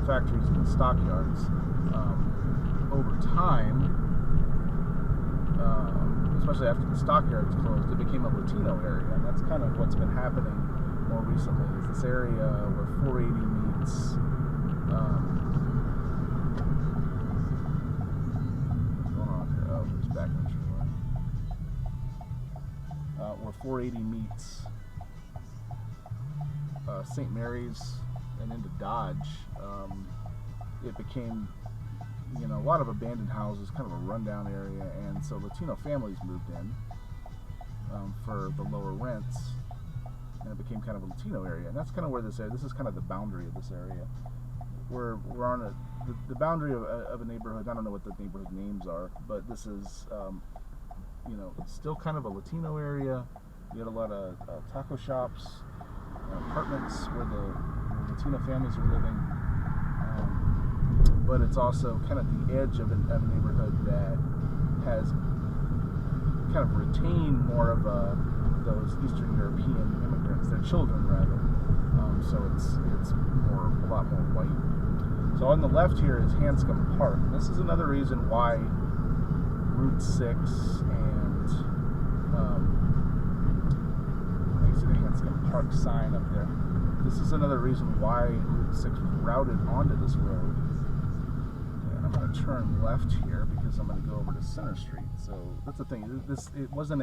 factories and stockyards. Over time, especially after the stockyards closed, it became a Latino area, and that's kind of what's been happening more recently. Is this area where 480 meets what's going on here? Oh, there's backcountry line. Where 480 meets St. Mary's and into Dodge, it became, a lot of abandoned houses, kind of a rundown area, and so Latino families moved in for the lower rents, and it became kind of a Latino area, and that's kind of where this is kind of the boundary of this area. We're on the boundary of a neighborhood. I don't know what the neighborhood names are, but this is, it's still kind of a Latino area. You had a lot of taco shops, apartments where the Latino families are living. But it's also kind of the edge of a neighborhood that has kind of retained more of those Eastern European immigrants, their children rather. So it's a lot more white. So on the left here is Hanscom Park. This is another reason why Route 6 and you see the Hanscom Park sign up there. This is another reason why Route 6 was routed onto this road. I'm going to turn left here because I'm going to go over to Center Street. So that's the thing. It wasn't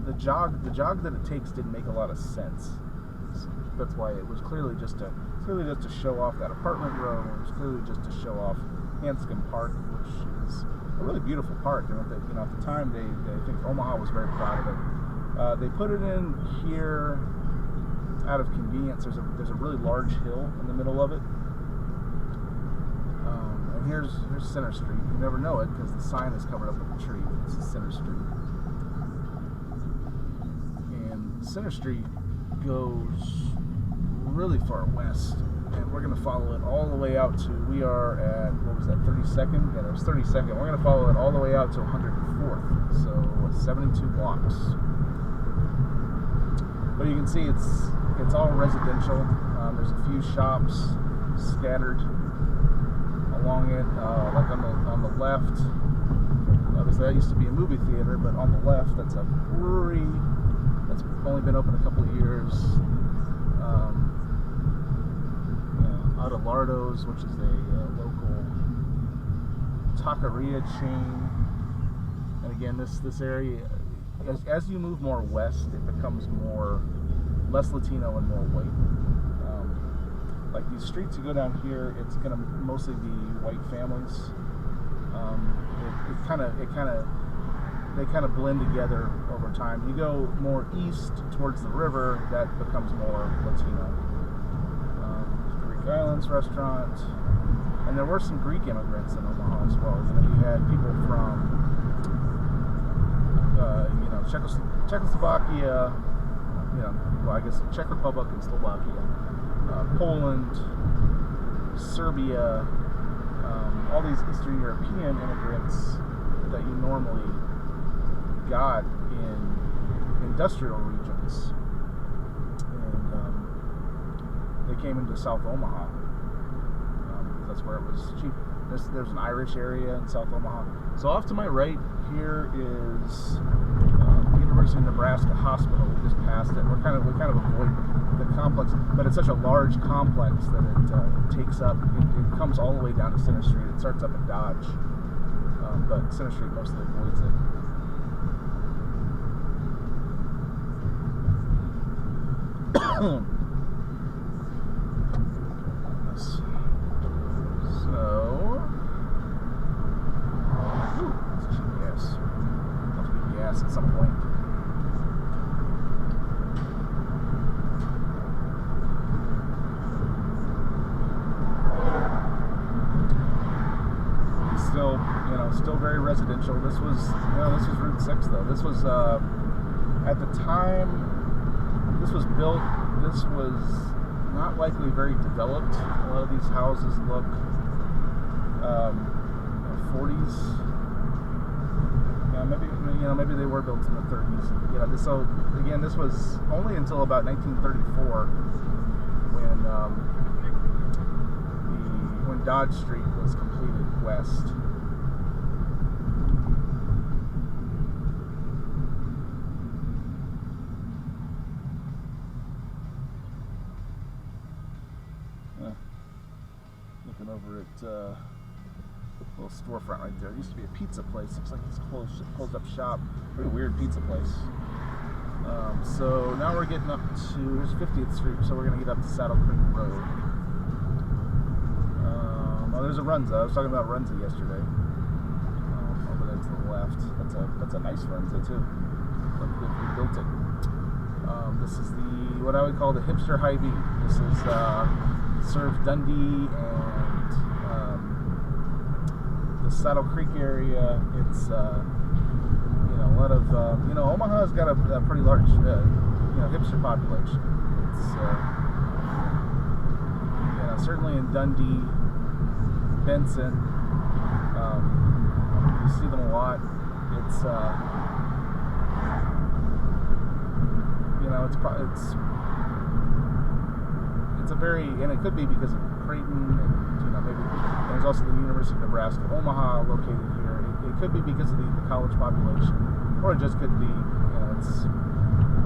the jog that it takes didn't make a lot of sense. So that's why it was clearly just to show off that apartment row. It was clearly just to show off Hanscom Park, which is a really beautiful park. And at the time, I think Omaha was very proud of it. They put it in here out of convenience. There's a really large hill in the middle of it, and here's Center Street. You never know it because the sign is covered up with a tree. This is Center Street, and Center Street goes really far west, and we're going to follow it all the way out to, we are at, what was that, 32nd? Yeah, that was 32nd. We're going to follow it all the way out to 104th, so 72 blocks. But you can see it's all residential. There's a few shops scattered along it. Like on the left, obviously that used to be a movie theater, but on the left that's a brewery that's only been open a couple of years. Adelardo's, which is a local taqueria chain. And again, this area, as you move more west, it becomes less Latino and more white. Like these streets you go down here, it's gonna mostly be white families. They kind of blend together over time. You go more east towards the river, that becomes more Latino. Greek Islands restaurant, and there were some Greek immigrants in Omaha as well. You had people from Czechoslovakia, I guess Czech Republic and Slovakia, Poland, Serbia, all these Eastern European immigrants that you normally got in industrial regions, and they came into South Omaha because that's where it was cheap. There's an Irish area in South Omaha. So off to my right here is University of Nebraska Hospital. We just passed it. We kind of avoid the complex, but it's such a large complex that it takes up. It comes all the way down to Center Street. It starts up in Dodge, but Center Street mostly avoids it. At some point. Still very residential. This was Route 6 though. This was at the time this was built. This was not likely very developed. A lot of these houses look 40s. Maybe they were built in the 30s. So again, this was only until about 1934 when Dodge Street was completed west. Looking over at a little storefront right there. It used to be a pizza place. Looks like it's closed up shop. Pretty weird pizza place. So now we're getting up to, here's 50th Street, so we're going to get up to Saddle Creek Road. There's a Runza. I was talking about Runza yesterday. Over there to the left. That's a nice Runza too. Like they rebuilt it. This is what I would call the hipster Hy-Vee. This is serves Dundee and the Saddle Creek area. It's a lot of Omaha's got a pretty large hipster population. It's certainly in Dundee, Benson, you see them a lot. It's a very, and it could be because of Creighton, and maybe there's also the University of Nebraska, Omaha located here. It could be because of the college population, or it just could be, it's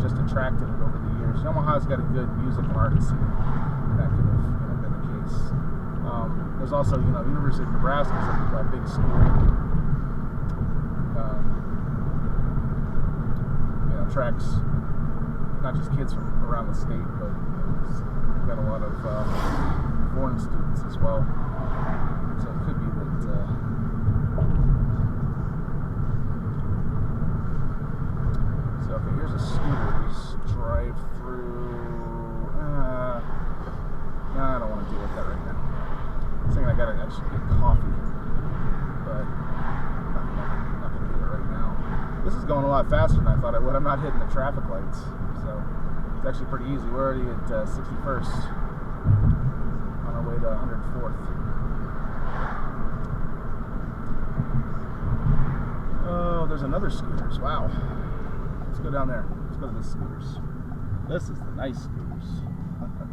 just attracted it over the years. Omaha's got a good music and art scene. That could have been the case. There's also, University of Nebraska is a big school. Attracts not just kids from around the state, but we've got a lot of foreign students as well. So it could be that. Okay, here's a scooters drive through. I don't want to deal with that right now. I was thinking I gotta actually get coffee, but not gonna do it right now. This is going a lot faster than I thought it would. I'm not hitting the traffic lights, so it's actually pretty easy. We're already at 61st on our way to 104th. Oh, there's another Scooters. Wow. Let's go down there. Let's go to this Scooters. This is the nice Scooters. Okay.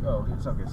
Oh, it's okay.